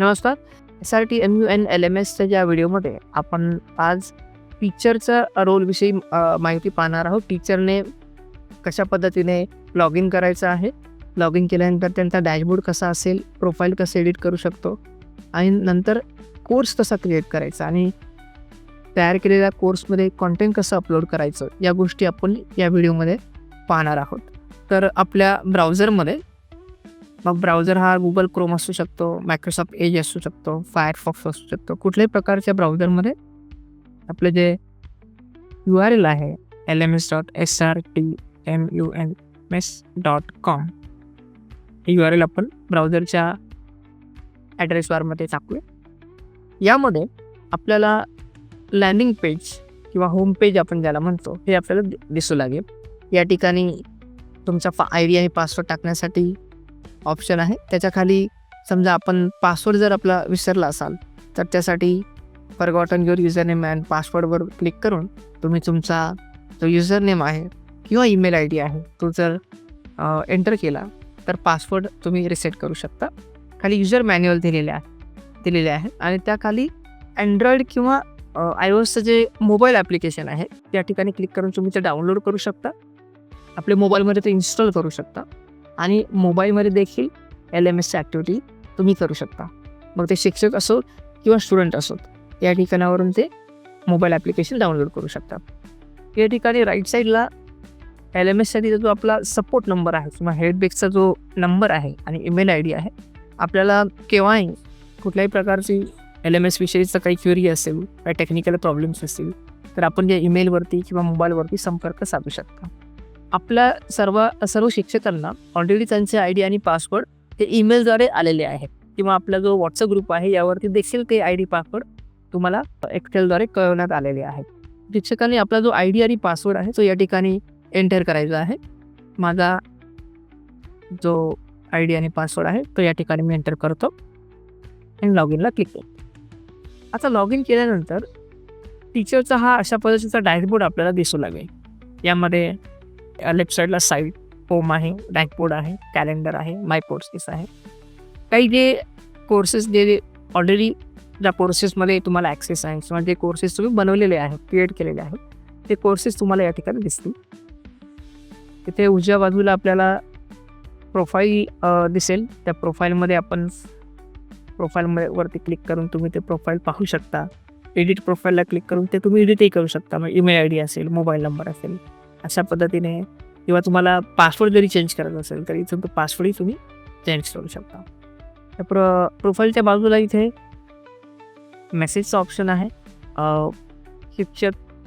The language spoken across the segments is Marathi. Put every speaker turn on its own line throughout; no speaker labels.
नमस्कार. SRT MUN LMSच्या ज्या व्हिडिओमध्ये आपण आज टीचरचा रोलविषयी माहिती पाहणार आहोत. टीचरने कशा पद्धतीने लॉग इन करायचं आहे, लॉग इन केल्यानंतर त्यांचा डॅशबोर्ड कसा असेल, प्रोफाईल कसं एडिट करू शकतो आणि नंतर कोर्स कसा क्रिएट करायचा आणि तयार केलेल्या कोर्समध्ये कंटेंट कसं अपलोड करायचं, या गोष्टी आपण या व्हिडिओमध्ये पाहणार आहोत. तर आपल्या ब्राउझरमध्ये, मग ब्राउझर हा गुगल क्रोम असू शकतो, मायक्रोसॉफ्ट एज असू शकतो, फायरफॉक्स असू शकतो, कुठल्याही प्रकारच्या ब्राउझरमध्ये आपलं जे URL आहे lms.srtmunms.com हे URL आपण ब्राउझरच्या ॲड्रेस बारमध्ये टाकूया. यामध्ये आपल्याला लँडिंग पेज किंवा होम पेज आपण ज्याला म्हणतो हे आपल्याला दिसू लागेल. या ठिकाणी तुमचा ID आणि पासवर्ड टाकण्यासाठी ऑप्शन आहे. त्याच्या खाली समजा आपण पासवर्ड जर आपला विसरला असाल तर त्यासाठी forgotten your user name and पासवर्डवर क्लिक करून तुम्ही तुमचा जो युजर नेम आहे किंवा ईमेल ID आहे तो जर एंटर केला तर पासवर्ड तुम्ही रिसेट करू शकता. खाली युजर मॅन्युअल दिलेले आहे आणि त्याखाली अँड्रॉईड किंवा iOSचं जे मोबाईल ॲप्लिकेशन आहे त्या ठिकाणी क्लिक करून तुम्ही ते डाउनलोड करू शकता, आपल्या मोबाईलमध्ये ते इन्स्टॉल करू शकता आणि मोबाईलमध्ये देखील LMSची ॲक्टिव्हिटी तुम्ही करू शकता. मग ते शिक्षक असोत किंवा स्टुडंट असोत, या ठिकाणावरून ते मोबाईल ॲप्लिकेशन डाउनलोड करू शकता. या ठिकाणी राईट साईडला LMSसाठी जो आपला सपोर्ट नंबर आहे किंवा हेल्पडेस्कचा जो नंबर आहे आणि ईमेल ID आहे, आपल्याला केव्हाही कुठल्याही प्रकारची LMS विषयीचं काही क्वेरी असेल, काही टेक्निकल प्रॉब्लेम्स असतील तर आपण या ईमेलवरती किंवा मोबाईलवरती संपर्क साधू शकता. आपल्या सर्व शिक्षकांना ऑलरेडी त्यांचे ID आणि पासवर्ड हे ईमेलद्वारे आलेले आहेत किंवा आपला जो व्हॉट्सअप ग्रुप आहे यावरती देखील ते ID पासवर्ड तुम्हाला एक्सेलद्वारे कळवण्यात आलेले आहेत. शिक्षकांनी आपला जो ID आणि पासवर्ड आहे तो या ठिकाणी एंटर करायचा आहे. माझा जो ID आणि पासवर्ड आहे तो या ठिकाणी मी एंटर करतो आणि लॉग इनला क्लिक करतो. आता लॉग इन केल्यानंतर टीचरचा हा अशा पद्धतीचा डॅशबोर्ड आपल्याला दिसू लागेल. यामध्ये लेफ्ट साईडला साईट, होम आहे, डॅशबोर्ड आहे, कॅलेंडर आहे, माय कोर्सेस आहे. काही जे कोर्सेस जे ऑलरेडी ज्या कोर्सेसमध्ये तुम्हाला ॲक्सेस आहे किंवा जे कोर्सेस तुम्ही बनवलेले आहेत, क्रिएट केलेले आहेत, ते कोर्सेस तुम्हाला या ठिकाणी दिसतील. तिथे उजव्या बाजूला आपल्याला प्रोफाईल दिसेल. त्या प्रोफाईलमध्ये आपण वरती क्लिक करून तुम्ही ते प्रोफाईल पाहू शकता. एडिट प्रोफाईलला क्लिक करून ते तुम्ही एडिटही करू शकता. मग ईमेल ID असेल, मोबाईल नंबर असेल, अशा पद्धतीने किंवा तुम्हाला पासवर्ड जरी चेंज करायचा असेल तरी तो पासवर्डही तुम्ही चेंज करू शकता. त्या प्रोफाईलच्या बाजूला इथे मेसेजचा ऑप्शन आहे.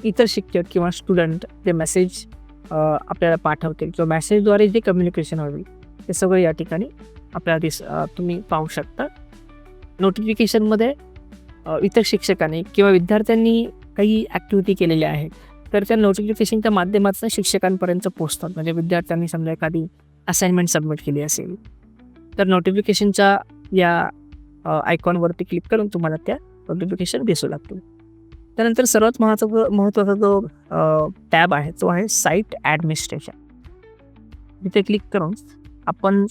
इतर शिक्षक किंवा स्टुडंट जे मेसेज आपल्याला पाठवतील किंवा मेसेजद्वारे जे कम्युनिकेशन होईल ते सगळं या ठिकाणी आपल्याला तुम्ही पाहू शकता. नोटिफिकेशनमध्ये इतर शिक्षकांनी किंवा विद्यार्थ्यांनी काही ॲक्टिव्हिटी केलेल्या आहेत तर त्या नोटिफिकेशनच्या माध्यमातून शिक्षकांपर्यंत पोहोचतात. म्हणजे विद्यार्थ्यांनी समजा एखादी असाइनमेंट सबमिट केली असेल तर नोटिफिकेशनच्या या आयकॉनवरती क्लिक करून तुम्हाला त्या नोटिफिकेशन दिसू लागतील. त्यानंतर सर्वात महत्त्वाचा जो टॅब आहे तो आहे साईट ॲडमिनिस्ट्रेशन. तिथे क्लिक करून आपण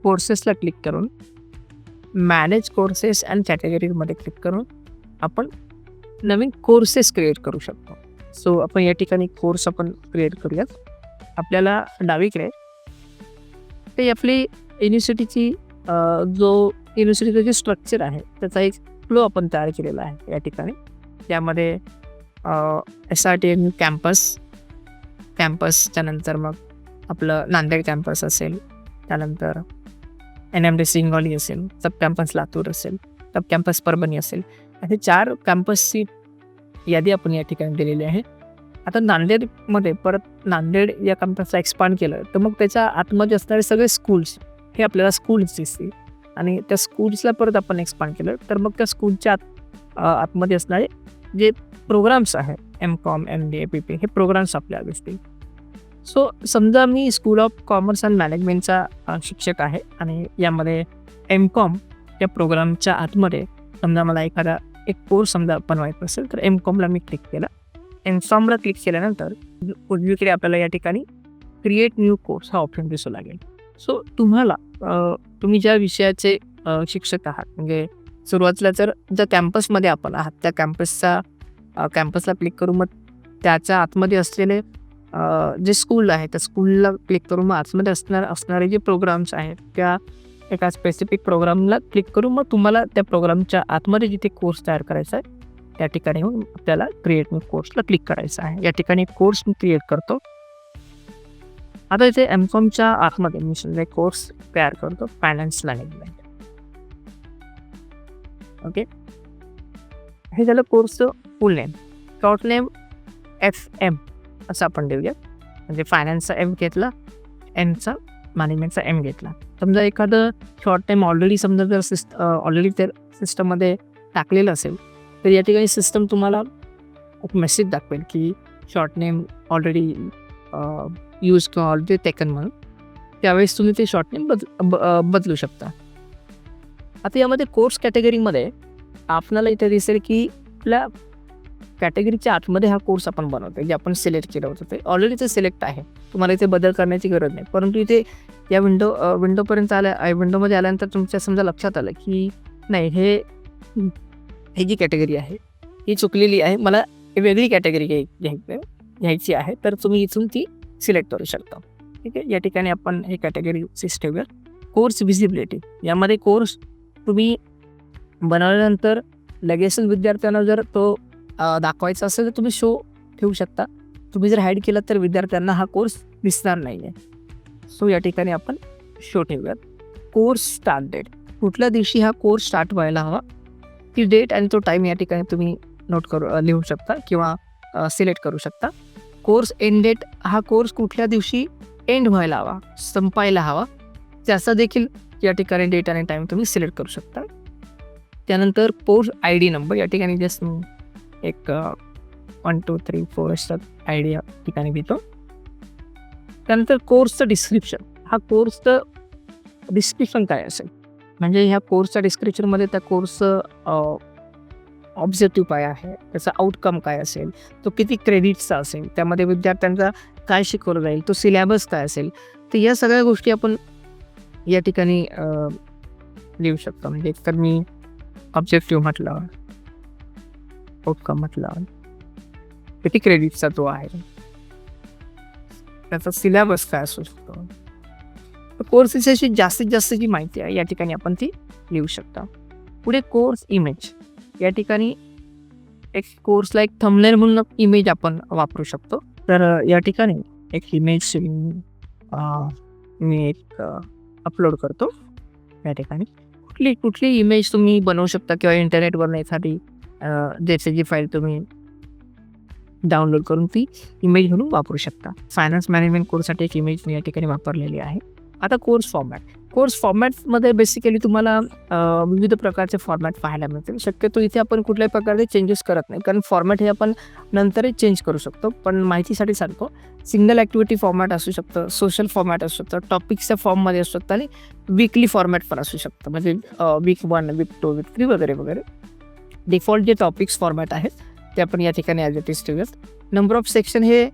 कोर्सेसला क्लिक करून मॅनेज कोर्सेस अँड कॅटेगरीमध्ये क्लिक करून आपण नवीन कोर्सेस क्रिएट करू शकतो. सो आपण या ठिकाणी कोर्स आपण क्रिएट करूयात. आपल्याला डावीकडे ते आपली युनिव्हर्सिटीची युनिव्हर्सिटीचं जे स्ट्रक्चर आहे त्याचा एक फ्लो आपण तयार केलेला आहे. या ठिकाणी त्यामध्ये SRTMU कॅम्पस त्यानंतर मग आपलं नांदेड कॅम्पस असेल, त्यानंतर NMDC हिंगोली असेल, सब कॅम्पस लातूर असेल, सब कॅम्पस परभणी असेल, असे 4 कॅम्पसची यादी आपण या ठिकाणी दिलेली आहे. आता नांदेडमध्ये परत नांदेड या कॅम्पसला एक्सपांड केलं तर मग त्याच्या आतमध्ये असणारे सगळे स्कूल्स हे आपल्याला स्कूल्स दिसतील आणि त्या स्कूल्सला परत आपण एक्सपांड केलं तर मग त्या स्कूलच्या आतमध्ये असणारे जे प्रोग्राम्स आहेत MCOM, MBA, PP हे प्रोग्राम्स आपल्याला दिसतील. सो समजा मी स्कूल ऑफ कॉमर्स अँड मॅनेजमेंटचा शिक्षक आहे आणि यामध्ये MCOM या प्रोग्रामच्या आतमध्ये समजा मला एक कोर्स समजा बनवायचा असेल तर MCOMला मी क्लिक केला. MCOMला क्लिक केल्यानंतर उजवीकडे आपल्याला या ठिकाणी क्रिएट न्यू कोर्स हा ऑप्शन दिसू लागेल. सो तुम्ही ज्या विषयाचे शिक्षक आहात, म्हणजे सुरुवातीला ज्या कॅम्पसमध्ये आपण आहात त्या कॅम्पसला क्लिक करून मग त्याच्या आतमध्ये असलेले जे स्कूल आहे त्या स्कूलला क्लिक करून मग आतमध्ये असणारे जे प्रोग्राम्स आहेत त्या एका स्पेसिफिक प्रोग्रामला क्लिक करून मग तुम्हाला त्या प्रोग्रामच्या आतमध्ये जिथे कोर्स तयार करायचा आहे त्या ठिकाणी येऊन आपल्याला क्रिएट न्यू कोर्सला क्लिक करायचं आहे. या ठिकाणी कोर्स मी क्रिएट करतो. आता इथे एम.कॉमच्या आतमध्ये मी कोर्स तयार करतो फायनान्स मॅनेजमेंट. ओके, हे झालं कोर्सचं full name. Short name FM असं आपण देऊया. म्हणजे फायनान्सचा M घेतला, एमचा मॅनेजमेंटचा M घेतला. समजा एखादं शॉर्ट नेम ऑलरेडी जर ऑलरेडी त्या सिस्टममध्ये टाकलेलं असेल तर या ठिकाणी सिस्टम तुम्हाला एक मेसेज दाखवेल की शॉर्ट नेम ऑलरेडी यूज किंवा ऑलरेडी टेकन म्हणून. त्यावेळेस तुम्ही ते शॉर्ट नेम बदलू शकता. आता यामध्ये कोर्स कॅटेगरीमध्ये आपल्याला इथे दिसेल की आपल्या कॅटेगरीच्या आतमध्ये हा कोर्स आपण बनवतो जे आपण सिलेक्ट केलं होतं ते ऑलरेडी ते सिलेक्ट आहे. तुम्हाला इथे बदल करण्याची गरज नाही. परंतु इथे या विंडोपर्यंत विंडोमध्ये आल्यानंतर तुमच्या समजा लक्षात आलं की नाही हे जी कॅटेगरी आहे ही चुकलेली आहे, मला वेगळी कॅटेगरी घ्यायची आहे, तर तुम्ही इथून ती सिलेक्ट करू शकता. ठीक आहे, या ठिकाणी आपण हे कॅटेगरी ठेवूया. Course visibility. यामध्ये कोर्स तुम्ही बनवल्यानंतर लगेच विद्यार्थ्यांना जर तो दाखवायचा असेल तर तुम्ही शो ठेवू शकता. तुम्ही जर हाईड केलं तर विद्यार्थ्यांना हा कोर्स दिसणार नाही आहे. सो या ठिकाणी आपण शो ठेवूयात. Course start date. कुठल्या दिवशी हा कोर्स स्टार्ट व्हायला हवा ती डेट आणि तो टाईम या ठिकाणी तुम्ही लिहू शकता किंवा सिलेक्ट करू शकता. Course end date. हा कोर्स कुठल्या दिवशी एंड व्हायला हवा, संपायला हवा, त्याचा देखील या ठिकाणी डेट आणि टाईम तुम्ही सिलेक्ट करू शकता. त्यानंतर कोर्स ID नंबर. या ठिकाणी जस्ट एक 1 2 3 4 असतात ID या ठिकाणी देतो. त्यानंतर कोर्सचं डिस्क्रिप्शन. हा कोर्सचं डिस्क्रिप्शन काय असेल, म्हणजे ह्या कोर्सच्या डिस्क्रिप्शनमध्ये त्या कोर्सचं ऑब्जेक्टिव्ह काय आहे, त्याचा आउटकम काय असेल, तो किती क्रेडिट्सचा असेल, त्यामध्ये विद्यार्थ्यांचा काय शिकवलं जाईल, तो सिलेबस काय असेल, तर या सगळ्या गोष्टी आपण या ठिकाणी लिहू शकतो. म्हणजे तर मी ऑब्जेक्टिव्ह म्हटलं, आउटकम म्हटलं, किती क्रेडिटचा तो आहे, त्याचा सिलेबस काय असू शकतो, कोर्सेसची जास्तीत जास्त जी माहिती आहे या ठिकाणी आपण ती लिहू शकता. पुढे कोर्स इमेज. या ठिकाणी एक कोर्सला एक थंबनेल म्हणून इमेज आपण वापरू शकतो. तर या ठिकाणी एक इमेज मी एक अपलोड करतो. या ठिकाणी कुठली इमेज तुम्ही बनवू शकता किंवा इंटरनेटवरून एखादी जी फाईल तुम्ही डाउनलोड करून ती इमेज म्हणून वापरू शकता. फायनान्स मॅनेजमेंट कोर्ससाठी एक इमेज मी या ठिकाणी वापरलेली आहे. आता कोर्स फॉर्मॅट. कोर्स फॉर्मॅटमध्ये बेसिकली तुम्हाला विविध प्रकारचे फॉर्मॅट पाहायला मिळतील. शक्यतो इथे आपण कुठल्याही प्रकारचे चेंजेस करत नाही, कारण फॉर्मॅट हे आपण नंतरही चेंज करू शकतो. पण माहितीसाठी सांगतो, सिंगल ॲक्टिव्हिटी फॉर्मॅट असू शकतं, सोशल फॉर्मॅट असू शकतं, टॉपिक्सच्या फॉर्ममध्ये असू शकतं आणि वीकली फॉर्मॅट पण असू शकतं, म्हणजे वीक 1, वीक 2, वीक 3 वगैरे वगैरे. डिफॉल्ट जे टॉपिक्स फॉर्मॅट आहेत ते आपण या ठिकाणी ॲज इट इज ठेवूयात. नंबर ऑफ सेक्शन हे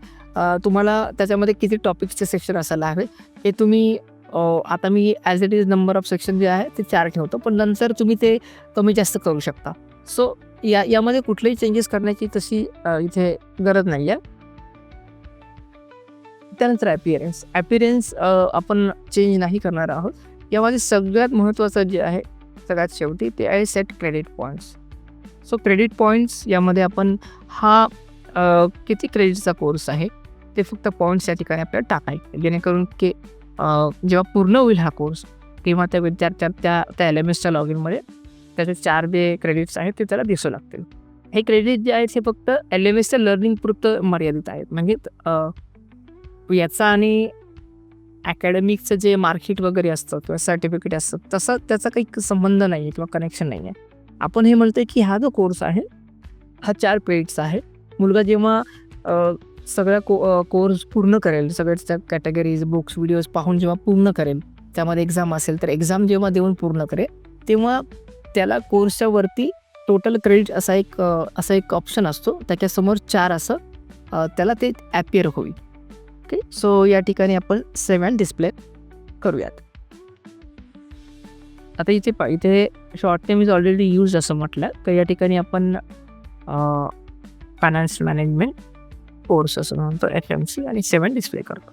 तुम्हाला त्याच्यामध्ये किती टॉपिक्सचे सेक्शन असायला हवे हे तुम्ही आता मी as it is number of section जे आहे ते 4 ठेवतो, पण नंतर तुम्ही ते कमी जास्त करू शकता. सो यामध्ये कुठलेही चेंजेस करण्याची तशी इथे गरज नाही आहे. त्यानंतर ॲपिअरन्स आपण चेंज नाही करणार आहोत. यामध्ये सगळ्यात महत्त्वाचं जे आहे सगळ्यात शेवटी ते आहे set credit points. So credit points यामध्ये आपण हा किती क्रेडिटचा कोर्स आहे ते फक्त पॉईंट्स या ठिकाणी आपल्याला टाकायचे, जेणेकरून की जेव्हा पूर्ण होईल हा कोर्स तेव्हा त्या विद्यार्थ्या त्या LMSच्या लॉग इनमध्ये त्याचे 4 जे क्रेडिट्स आहेत ते त्याला दिसू लागतील. हे क्रेडिट जे आहेत हे फक्त LMSच्या लर्निंग पुरतं मर्यादित आहेत. म्हणजे याचा आणि अकॅडमिकचं जे मार्कशीट वगैरे असतं किंवा सर्टिफिकेट असतं तसं त्याचा काही संबंध नाही आहे किंवा कनेक्शन नाही आहे. आपण हे म्हणतोय की हा जो कोर्स आहे हा 4 क्रेडिट्स आहे. मुलगा जेव्हा सगळ्या कोर्स पूर्ण करेल, सगळ्या कॅटेगरीज, बुक्स, व्हिडिओज पाहून जेव्हा पूर्ण करेल, त्यामध्ये एक्झाम असेल तर एक्झाम जेव्हा देऊन पूर्ण करेल तेव्हा त्याला कोर्सच्या वरती टोटल क्रेडिट असा एक ऑप्शन असतो, त्याच्यासमोर 4 असं त्याला ते ॲपियर होईल. ओके, सो या ठिकाणी आपण सेव्ह अँड डिस्प्ले करूयात. आता इथे short name is already use असं म्हटलं, तर या ठिकाणी आपण फायनान्स मॅनेजमेंट कोर्स असं म्हणतो FMC आणि 7 डिस्प्ले करतो.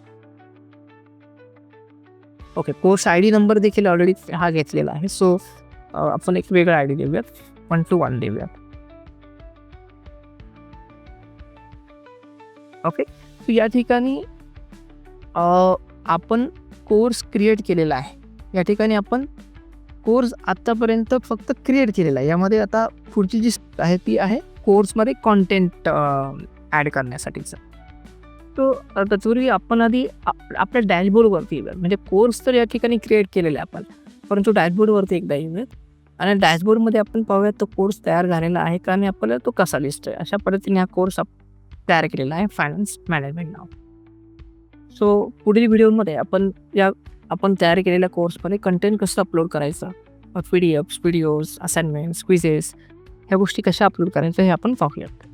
ओके, कोर्स ID नंबर देखील ऑलरेडी हा घेतलेला आहे. सो आपण एक वेगळा ID देऊयात, 121 देऊयात. ओके, तर या ठिकाणी आपण कोर्स क्रिएट केलेला आहे. या ठिकाणी आपण कोर्स आत्तापर्यंत फक्त क्रिएट केलेला आहे. यामध्ये आता पुढची जी आहे ती आहे कोर्समध्ये कॉन्टेंट ॲड करण्यासाठीचं. तो तत्पूर्वी आपण आधी आपल्या डॅशबोर्डवरती येऊयात. म्हणजे कोर्स तर या ठिकाणी क्रिएट केलेला आहे आपण, परंतु डॅशबोर्डवरती एकदा येऊयात आणि डॅशबोर्डमध्ये आपण पाहूयात तो कोर्स तयार झालेला आहे का आणि आपल्याला तो कसा दिसतोय. अशा पद्धतीने हा कोर्स तयार केलेला आहे फायनान्स मॅनेजमेंट नाव. सो पुढील व्हिडिओमध्ये आपण तयार केलेल्या कोर्समध्ये कंटेंट कसं अपलोड करायचं, PDF, व्हिडिओज, असाइनमेंट्स, क्विजेस ह्या गोष्टी कशा अपलोड करायच्या हे आपण पाहूयात.